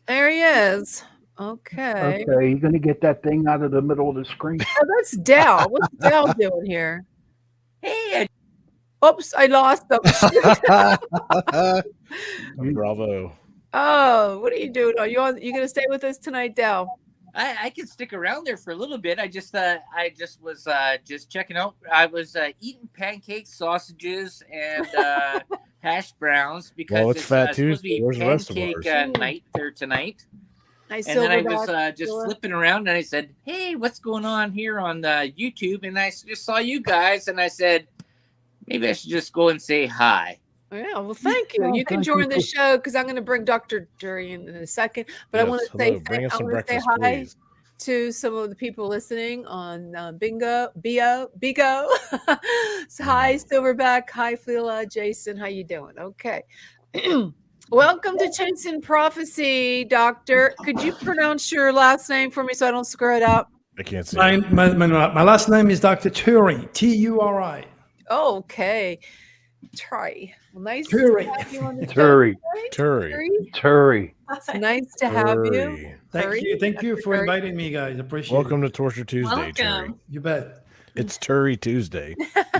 B: There he is. Okay.
C: Okay, you gonna get that thing out of the middle of the screen?
B: Oh, that's Dell. What's Dell doing here?
H: Hey,
B: Oops, I lost them.
D: Bravo.
B: Oh, what are you doing? Are you gonna stay with us tonight, Dell?
H: I can stick around there for a little bit. I just was just checking out. I was eating pancakes, sausages, and hash browns because
D: Well, it's Fat
H: supposed to
D: Tuesday.
H: be
D: Where's the rest of
H: pancake
D: ours?
H: night there tonight.
B: Nice
H: And then I was
B: silverback.
H: just flipping around, and I said, "Hey, what's going on here on YouTube?" And I just saw you guys, and I said, "Maybe I should just go and say hi."
B: Yeah, well, thank you.
C: Oh,
B: You can
C: thank
B: join
C: you
B: the
C: for-
B: show because I'm going to bring Dr. Dury in a second. But I
D: Yes,
B: want to
D: hello.
B: say
D: Bring us
B: I
D: some
B: want to say
D: breakfast,
B: hi
D: please.
B: to some of the people listening on Bigo. So, hi, Silverback. Hi, Phila, Jason. How you doing? Okay. Welcome to Chance and Prophecy, Doctor. Could you pronounce your last name for me so I don't screw it up?
D: I can't see.
I: My
D: it.
I: last name is Dr. Turi, Turi.
B: Okay. Try. Well, nice
I: Turi.
B: to have you on the show.
C: Turi,
D: Turi.
B: It's nice to have you.
D: Turi.
I: Thank you for
B: Turi.
I: inviting me, guys. Appreciate
D: Welcome
I: it.
D: to Torture Tuesday, Turi.
E: Welcome.
I: You bet.
D: It's Turi Tuesday.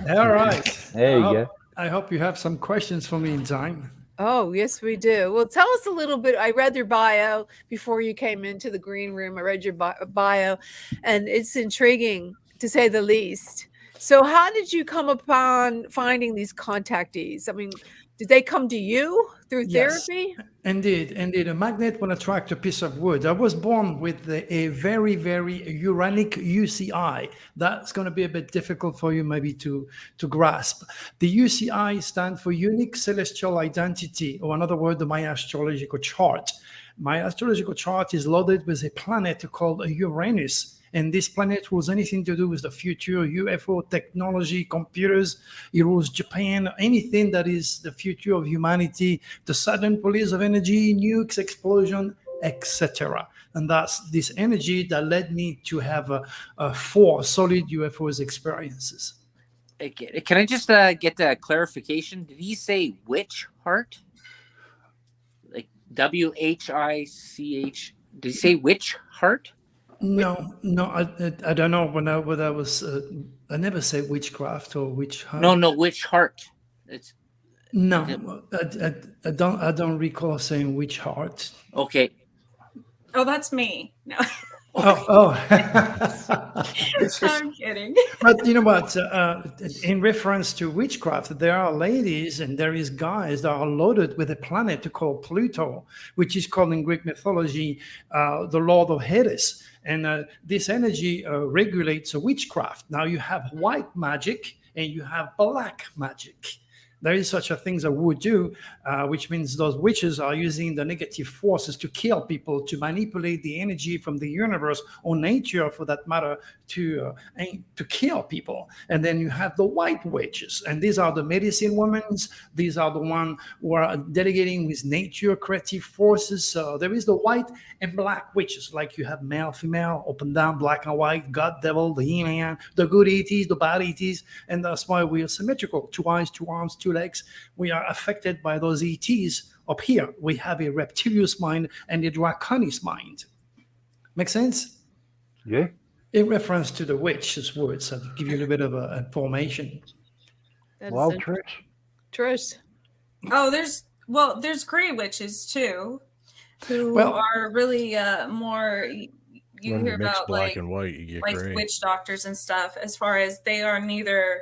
I: All right.
C: There you go.
I: I hope you have some questions for me in time.
B: Oh, yes, we do. Well, tell us a little bit. I read your bio before you came into the green room. I read your bio, and it's intriguing to say the least. So how did you come upon finding these contactees? I mean, Did they come to you through
I: Yes.
B: therapy?
I: Indeed. A magnet will attract a piece of wood. I was born with a very, very uranic UCI. That's going to be a bit difficult for you maybe to grasp. The UCI stands for Unique Celestial Identity, or another word, my astrological chart. My astrological chart is loaded with a planet called Uranus. And this planet was anything to do with the future, UFO technology, computers. It was Japan, anything that is the future of humanity, the sudden police of energy, nukes, explosion, etc. And that's this energy that led me to have 4 solid UFOs experiences.
H: Okay, can I just get a clarification? Did he say witch heart? Like WHICH? Did he say witch heart?
I: No, I don't know when I was. I never say witchcraft or witch hunt.
H: No, witch heart. It's
I: no. I don't recall saying witch heart.
H: Okay.
E: Oh, that's me. No.
I: Oh.
E: I'm kidding.
I: But you know what? In reference to witchcraft, there are ladies and there is guys that are loaded with a planet called Pluto, which is called in Greek mythology the Lord of Hades. And this energy regulates witchcraft. Now you have white magic and you have black magic. There is such a thing as a voodoo, which means those witches are using the negative forces to kill people, to manipulate the energy from the universe or nature, for that matter, to kill people. And then you have the white witches, and these are the medicine women. These are the ones who are delegating with nature, creative forces. So there is the white and black witches, like you have male, female, up and down, black and white, God, devil, the yin, the good ETs, the bad ETs, and that's why we are symmetrical: 2 eyes, 2 arms, 2 legs. We are affected by those ETs. Up here, we have a reptilious mind and a draconis mind. Make sense?
C: Yeah.
I: In reference to the witch's words, I'll give you a little bit of information.
C: Well,
B: Trish.
E: Oh, there's gray witches too, who are really more. You
D: When
E: hear
D: you mix
E: about
D: black
E: like
D: and white, you get
E: like
D: gray.
E: witch doctors and stuff. As far as they are neither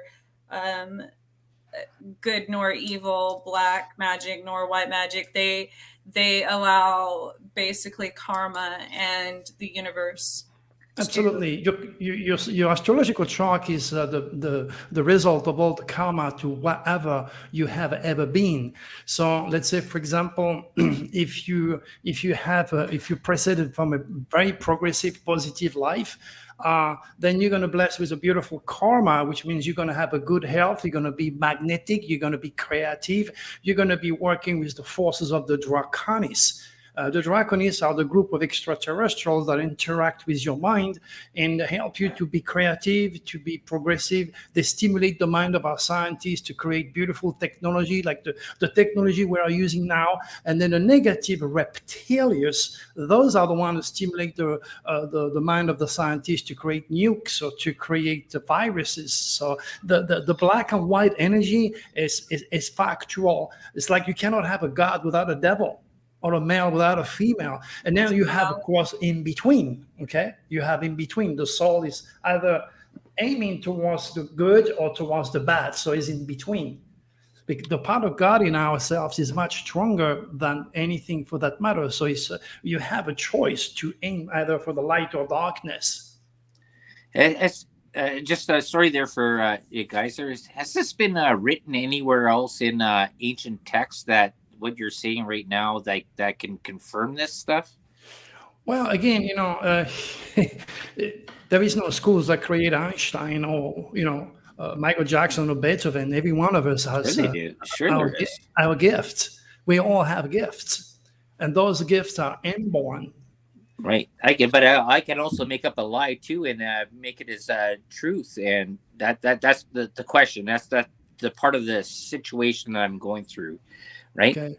E: good nor evil, black magic nor white magic. They allow basically karma and the universe.
I: Absolutely. Your astrological chart is the result of all the karma to whatever you have ever been. So let's say, for example, if you proceeded from a very progressive, positive life, then you're going to bless with a beautiful karma, which means you're going to have a good health. You're going to be magnetic. You're going to be creative. You're going to be working with the forces of the draconis. The draconis are the group of extraterrestrials that interact with your mind and help you to be creative, to be progressive. They stimulate the mind of our scientists to create beautiful technology like the technology we are using now. And then the negative reptilians, those are the ones who stimulate the mind of the scientists to create nukes or to create viruses. So the black and white energy is factual. It's like you cannot have a God without a devil, or a male without a female. And now you have, of course, in between, okay? You have in between. The soul is either aiming towards the good or towards the bad, so it's in between. The part of God in ourselves is much stronger than anything for that matter. So you have a choice to aim either for the light or darkness.
H: It's just a story there for you guys. Has this been written anywhere else in ancient texts that what you're saying right now that can confirm this stuff?
I: Well, again, there is no schools that create Einstein or Michael Jackson or Beethoven. Every one of us has our gifts. We all have gifts, and those gifts are inborn.
H: Right. I can also make up a lie too and make it as truth, and that's the question. That's the part of the situation that I'm going through. Right.
I: Okay.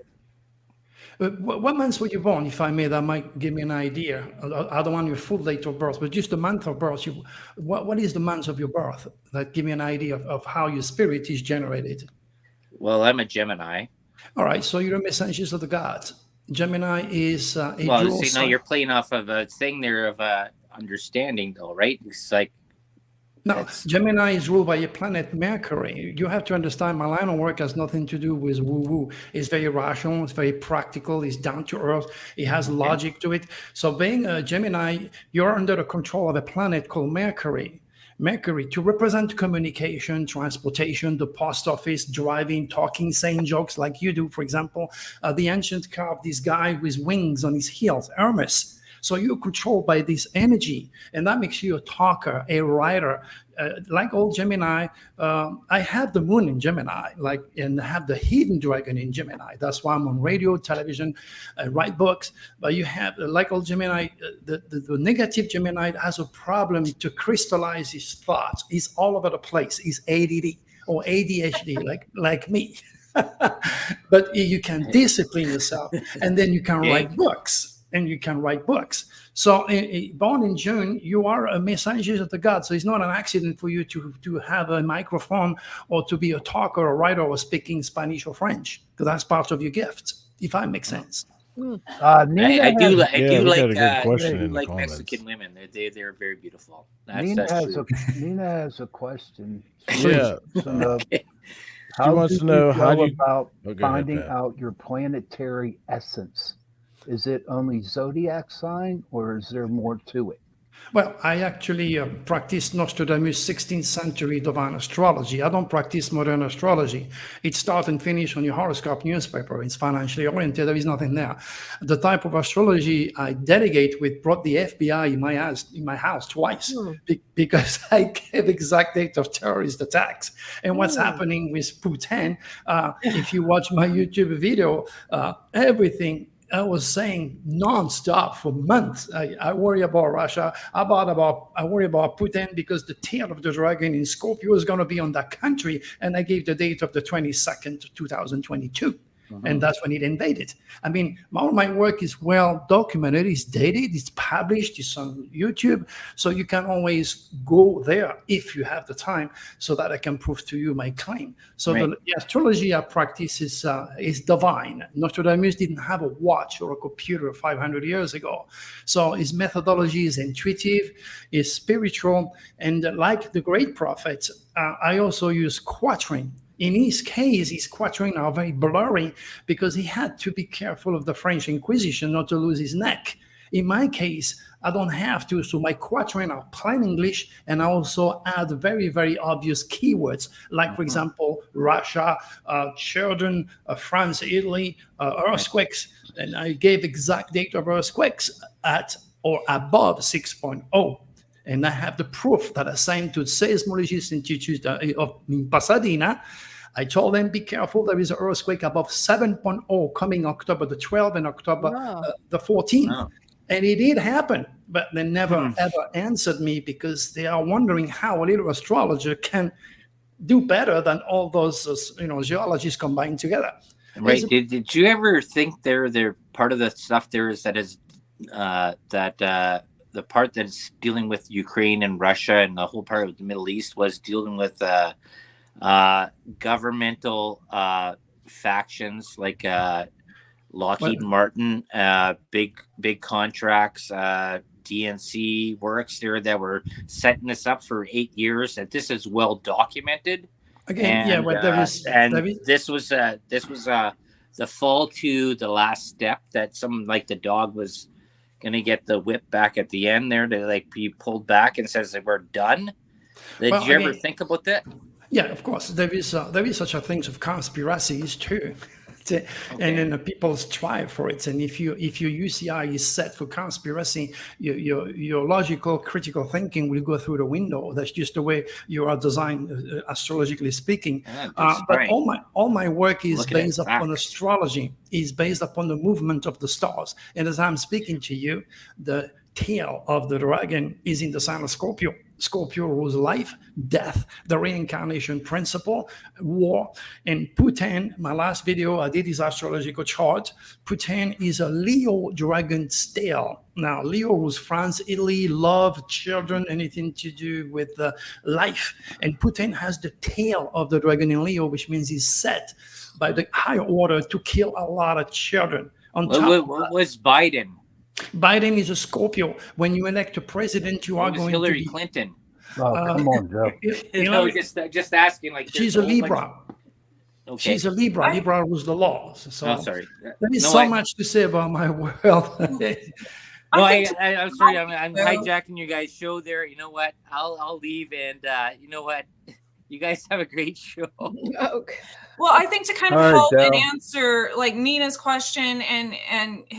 I: What months were you born, if I may? That might give me an idea. I don't want your full date of birth, but just the month of birth. What is the month of your birth? That give me an idea of how your spirit is generated.
H: Well, I'm a Gemini.
I: All right, so you're a messenger of the gods. Gemini is a
H: well. See, now you're playing off of a thing there of understanding, though, right? It's like
I: No, Gemini is ruled by a planet Mercury. You have to understand my line of work has nothing to do with woo-woo. It's very rational, it's very practical, it's down to earth, it has logic to it. So being a Gemini, you're under the control of a planet called Mercury. Mercury to represent communication, transportation, the post office, driving, talking, saying jokes like you do, for example. The ancient carved this guy with wings on his heels, Hermes. So you're controlled by this energy, and that makes you a talker, a writer. Like old Gemini, I have the moon in Gemini, and have the hidden dragon in Gemini. That's why I'm on radio, television, write books. But you have, like old Gemini, the negative Gemini has a problem to crystallize his thoughts. He's all over the place. He's ADD or ADHD, like me. But you can discipline yourself, and then you can write books. So born in June, you are a messenger of the gods. So it's not an accident for you to have a microphone or to be a talker or writer or speaking Spanish or French, because that's part of your gift, if that makes sense.
H: I do like
D: comments.
H: Mexican women. They're very beautiful.
C: Nina has a question.
D: Yeah.
C: How
D: wants to know how do you
C: about finding out your planetary essence? Is it only zodiac sign, or is there more to it?
I: Well, I actually practice Nostradamus 16th century divine astrology. I don't practice modern astrology. It starts and finishes on your horoscope newspaper. It's financially oriented. There is nothing there. The type of astrology I delegate with brought the FBI in my house twice because I gave exact date of terrorist attacks. And what's happening with Putin, if you watch my YouTube video, everything I was saying nonstop for months. I worry about Russia. I worry about Putin because the tail of the dragon in Scorpio is going to be on that country. And I gave the date of the 22nd, 2022. And that's when it invaded. I mean, all my work is well documented. It's dated. It's published. It's on YouTube. So you can always go there if you have the time so that I can prove to you my claim. So the astrology I practice is divine. Nostradamus didn't have a watch or a computer 500 years ago. So his methodology is intuitive, is spiritual. And like the great prophets, I also use quatrain. In his case, his quatrain are very blurry because he had to be careful of the French Inquisition not to lose his neck. In my case, I don't have to, so my quatrain are plain English, and I also add very, very obvious keywords, like, for example, Russia, children, France, Italy, earthquakes, and I gave exact date of earthquakes at or above 6.0. And I have the proof that I sent to the Seismologist Institute in Pasadena. I told them, be careful, there is an earthquake above 7.0 coming October the 12th and October the 14th. Wow. And it did happen, but they never, ever answered me because they are wondering how a little astrologer can do better than all those geologists combined together.
H: Right. Did you ever think they're part of the stuff there is that the part that's dealing with Ukraine and Russia and the whole part of the Middle East was dealing with governmental factions like Lockheed Martin, big contracts, DNC works there that were setting this up for 8 years. That this is well documented.
I: Again,
H: this was the fall to the last step that some like the dog was going to get the whip back at the end there to be pulled back and says that we're done. Did you ever think about that?
I: Yeah, of course. There is such a thing of conspiracies too. And then people strive for it. And if your UCI is set for conspiracy, your logical, critical thinking will go through the window. That's just the way you are designed, astrologically speaking. But all my work is based upon astrology, is based upon the movement of the stars. And as I'm speaking to you, the tail of the dragon is in the sign of Scorpio. Scorpio rules life, death, the reincarnation principle, war. And Putin, my last video, I did his astrological chart. Putin is a Leo dragon's tail. Now, Leo rules France, Italy, love, children, anything to do with life. And Putin has the tail of the dragon in Leo, which means he's set by the higher order to kill a lot of children.
H: What was Biden?
I: Biden is a Scorpio. When you elect a president, you are going
H: Hillary
I: to be...
H: Clinton.
C: Oh, come on, Joe.
H: You know, just asking. Like,
I: she's a Libra.
H: Okay.
I: She's a Libra. Libra rules the law. So
H: sorry.
I: there is much to say about my world.
H: No, I'm sorry. I'm hijacking your guys' show there. You know what? I'll leave, and you know what? You guys have a great show.
B: Okay.
E: Well, I think to kind of
C: All right,
E: help and
C: Joe.
E: answer like Nina's question and his